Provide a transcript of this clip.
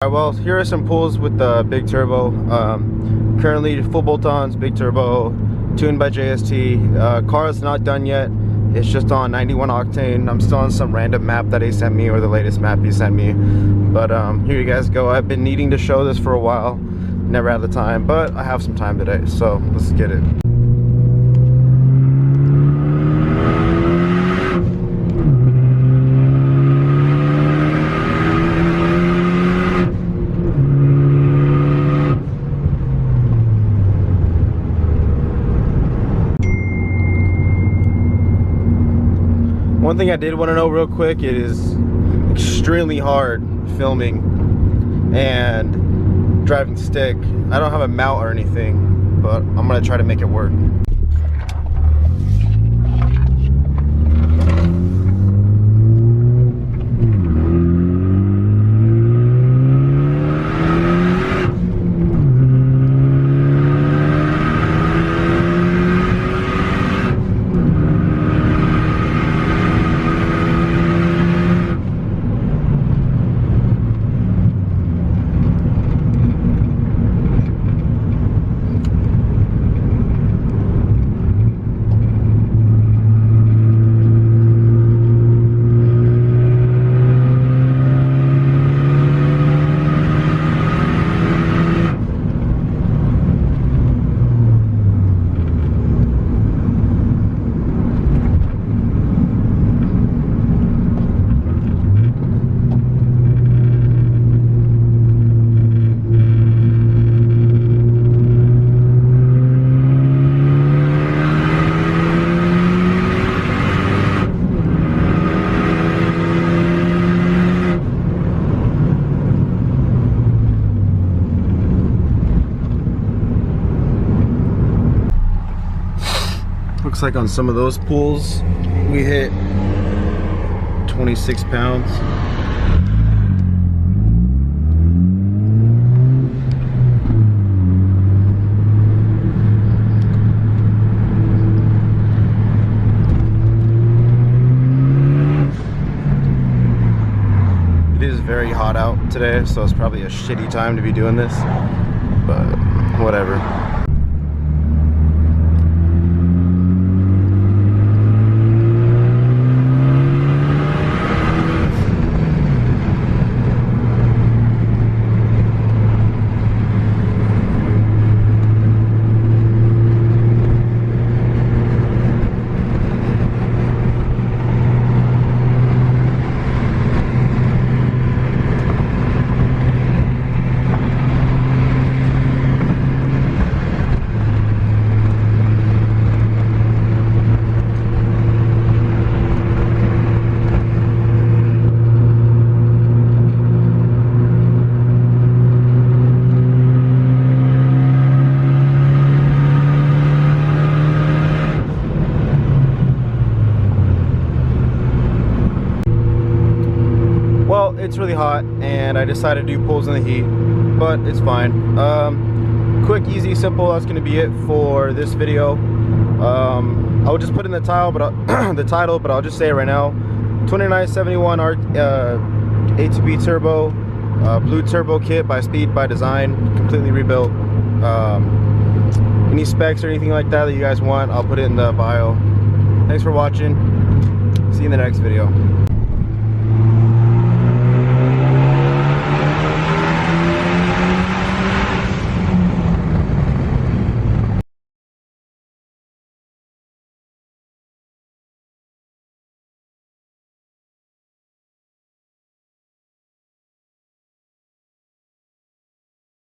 Alright, well, here are some pulls with the big turbo. Currently full bolt-ons, big turbo, tuned by JST. Car is not done yet. It's just on 91 octane. I'm still on some random map that he sent me, or the latest map he sent me. But here you guys go. I've been needing to show this for a while. Never had the time, but I have some time today, so let's get it. One thing I did want to know real quick, it is extremely hard filming and driving stick. I don't have a mount or anything, but I'm gonna try to make it work. Looks like on some of those pulls we hit 26 pounds. It is very hot out today, so it's probably a shitty time to be doing this, but whatever. It's really hot and I decided to do pulls in the heat, but it's fine. Quick, easy, simple. That's gonna be it for this video. I'll just put in the title, but I'll just say it right now. 2971 A2B turbo, blue turbo kit by Speed by Design, completely rebuilt. Any specs or anything like that that you guys want, I'll put it in the bio. Thanks for watching. See you in the next video.